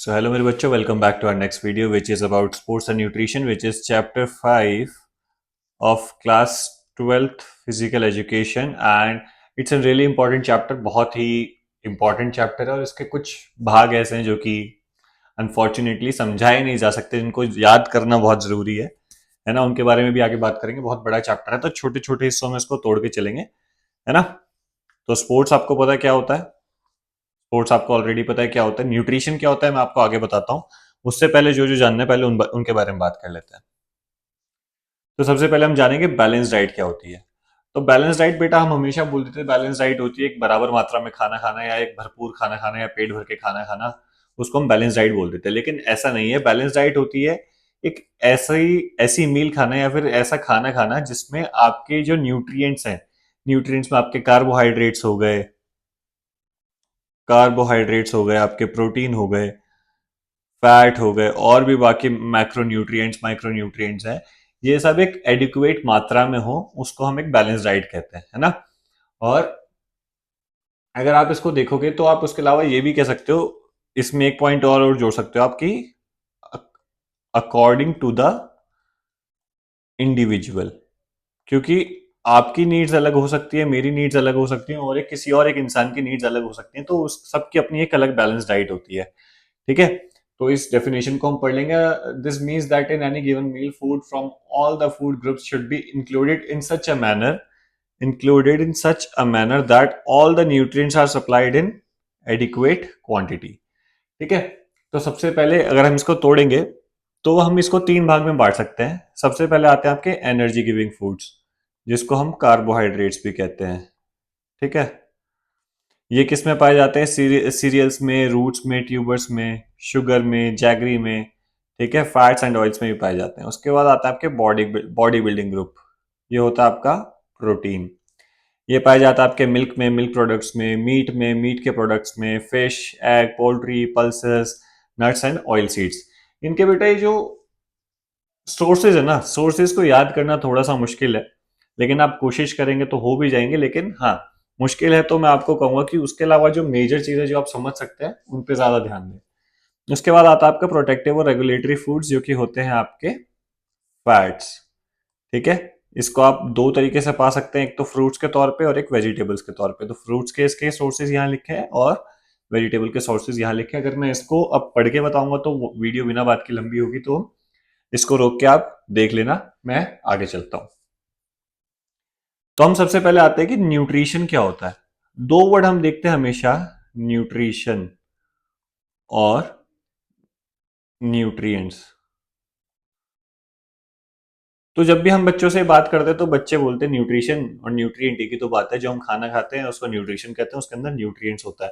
So hello मेरे बच्चों, welcome back to our next video which is about sports and nutrition, which is chapter 5 of class 12th physical education and it's a really important chapter। बहुत ही important chapter है और इसके कुछ भाग ऐसे हैं जो कि अनफॉर्चुनेटली समझाए नहीं जा सकते, जिनको याद करना बहुत जरूरी है ना। उनके बारे में भी आगे बात करेंगे। बहुत बड़ा चैप्टर है तो छोटे छोटे हिस्सों में इसको तोड़ के चलेंगे, है ना। तो स्पोर्ट्स आपको पता है क्या होता है? स्पोर्ट्स आपको ऑलरेडी पता है क्या होता है। न्यूट्रिशन क्या होता है मैं आपको आगे बताता हूँ। उससे पहले जो जो जानना है पहले उनके बारे में बात कर लेते हैं। तो सबसे पहले हम जानेंगे बैलेंस डाइट क्या होती है। तो बैलेंस डाइट बेटा हम हमेशा बोलते थे बैलेंस डाइट होती है एक बराबर मात्रा में खाना खाना या एक भरपूर खाना खाना या पेट भर के खाना खाना। उसको हम बैलेंस डाइट बोलते थे, लेकिन ऐसा नहीं है। बैलेंस डाइट होती है एक ऐसी मील खाना या फिर ऐसा खाना खाना जिसमें आपके जो न्यूट्रिएंट्स हैं, न्यूट्रिएंट्स में आपके कार्बोहाइड्रेट्स हो गए, आपके प्रोटीन हो गए, फैट हो गए और भी बाकी मैक्रोन्यूट्रिएंट्स माइक्रोन्यूट्रिएंट्स हैं, ये सब एक एडिक्वेट मात्रा में हो, उसको हम एक बैलेंस डाइट कहते हैं, है ना। और अगर आप इसको देखोगे तो आप उसके अलावा ये भी कह सकते हो, इसमें एक पॉइंट और जोड़ सकते हो आपकी, अकॉर्डिंग टू द इंडिविजुअल। क्योंकि आपकी नीड्स अलग हो सकती है, मेरी नीड्स अलग हो सकती हैं और एक किसी और एक इंसान की नीड्स अलग हो सकती हैं, तो उस सबकी अपनी एक अलग बैलेंस डाइट होती है। ठीक है, तो इस डेफिनेशन को हम पढ़ लेंगे। This means that in any given meal food from all the food groups should be included in such a manner that all the nutrients are supplied in adequate quantity। ठीक है, तो सबसे पहले अगर हम इसको तोड़ेंगे तो हम इसको तीन भाग में बांट सकते हैं। सबसे पहले आते हैं आपके एनर्जी गिविंग फूड्स, जिसको हम कार्बोहाइड्रेट्स भी कहते हैं। ठीक है, ये किस में पाए जाते हैं? सीरियल्स में, रूट्स में, ट्यूबर्स में, शुगर में, जैगरी में। ठीक है, फैट्स एंड ऑयल्स में भी पाए जाते हैं। उसके बाद आता है आपके बॉडी बिल्डिंग ग्रुप, ये होता है आपका प्रोटीन। ये पाया जाता है आपके मिल्क में, मिल्क प्रोडक्ट्स में, मीट के प्रोडक्ट्स में, fish, egg, poultry, pulses, nuts and oil seeds. इनके बेटा ये जो सोर्सेज है ना, सोर्सेज को याद करना थोड़ा सा मुश्किल है, लेकिन आप कोशिश करेंगे तो हो भी जाएंगे। लेकिन हाँ, मुश्किल है तो मैं आपको कहूंगा कि उसके अलावा जो मेजर चीजें जो आप समझ सकते हैं उन पे ज्यादा ध्यान दें। उसके बाद आता है आपका प्रोटेक्टिव और रेगुलेटरी फूड्स, जो कि होते हैं आपके फैट्स। ठीक है, इसको आप दो तरीके से पा सकते हैं, एक तो फ्रूट्स के तौर पे और एक वेजिटेबल्स के तौर पे। तो फ्रूट्स के इसके सोर्सेज यहाँ लिखे हैं और वेजिटेबल के सोर्सेज यहाँ लिखे हैं। अगर मैं इसको अब पढ़ के बताऊंगा तो वीडियो बिना बात की लंबी होगी, तो इसको रोक के आप देख लेना, मैं आगे चलता हूं। तो हम सबसे पहले आते हैं कि न्यूट्रिशन क्या होता है। दो वर्ड हम देखते हैं हमेशा, न्यूट्रिशन और न्यूट्रिएंट्स। तो जब भी हम बच्चों से बात करते हैं तो बच्चे बोलते हैं न्यूट्रिशन और न्यूट्रिएंट एक ही तो बात है। जो हम खाना खाते हैं उसको न्यूट्रिशन कहते हैं, उसके अंदर न्यूट्रिएंट्स होता है।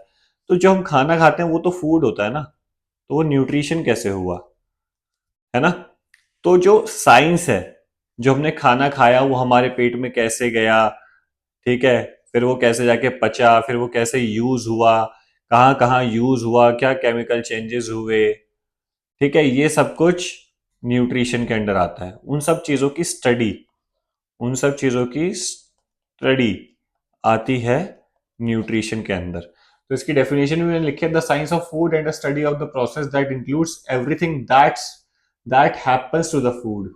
तो जो हम खाना खाते हैं वो तो फूड होता है ना, तो वो न्यूट्रिशन कैसे हुआ, है ना। तो जो साइंस है, जो हमने खाना खाया वो हमारे पेट में कैसे गया, ठीक है, फिर वो कैसे जाके पचा, फिर वो कैसे यूज हुआ, कहाँ कहाँ यूज हुआ, क्या केमिकल चेंजेस हुए, ठीक है, ये सब कुछ न्यूट्रिशन के अंडर आता है। उन सब चीजों की स्टडी आती है न्यूट्रिशन के अंदर। तो इसकी डेफिनेशन में मैंने लिखी है, the science of food and the study of the process that includes everything that happens to the food,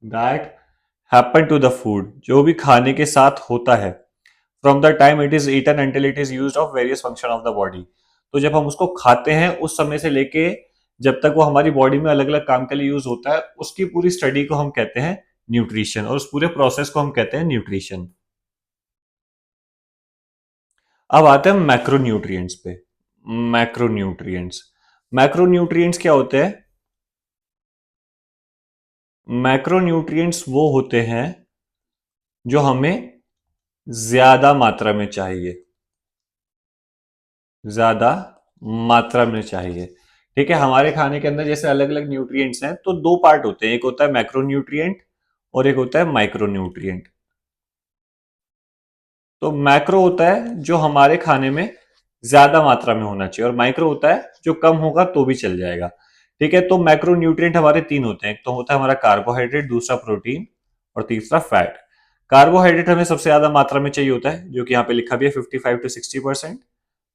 that happen to the food, जो भी खाने के साथ होता है, from the time it is eaten until it is used of various function of the body. तो जब हम उसको खाते हैं उस समय से लेके जब तक वो हमारी बॉडी में अलग अलग काम के लिए यूज होता है, उसकी पूरी स्टडी को हम कहते हैं न्यूट्रिशन, और उस पूरे प्रोसेस को हम कहते हैं न्यूट्रिशन। अब आते हैं मैक्रोन्यूट्रिएंट्स पे। मैक्रोन्यूट्रिएंट्स मैक्रोन्यूट्रिएंट्स क्या होते हैं? मैक्रोन्यूट्रिएंट्स वो होते हैं जो हमें ज्यादा मात्रा में चाहिए, ज्यादा मात्रा में चाहिए। ठीक है, हमारे खाने के अंदर जैसे अलग अलग न्यूट्रिएंट्स हैं तो दो पार्ट होते हैं, एक होता है मैक्रोन्यूट्रिएंट और एक होता है माइक्रोन्यूट्रिएंट। तो मैक्रो होता है जो हमारे खाने में ज्यादा मात्रा में होना चाहिए और माइक्रो होता है जो कम होगा तो भी चल जाएगा। ठीक है, तो मैक्रो न्यूट्रिएंट हमारे तीन होते हैं, एक तो होता है हमारा कार्बोहाइड्रेट, दूसरा प्रोटीन और तीसरा फैट। कार्बोहाइड्रेट हमें सबसे ज्यादा मात्रा में चाहिए होता है, जो कि यहाँ पे लिखा भी है 55 to 60%।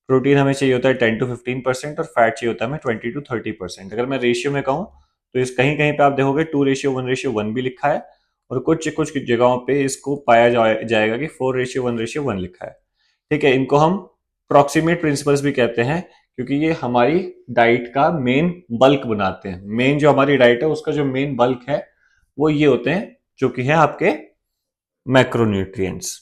प्रोटीन हमें चाहिए होता है 10 to 15% और फैट चाहिए होता है हमें 20 to 30%। अगर मैं रेशियो में कहूँ तो इस कहीं कहीं पे आप देखोगे 2:1:1 भी लिखा है, और कुछ कुछ जगहों पे इसको पाया जाएगा कि 4:1:1 लिखा है। ठीक है, इनको हम प्रॉक्सिमेट प्रिंसिपल्स भी कहते हैं, क्योंकि ये हमारी डाइट का मेन बल्क बनाते हैं। मेन जो हमारी डाइट है उसका जो मेन बल्क है वो ये होते हैं, जो कि है आपके मैक्रोन्यूट्रिएंट्स।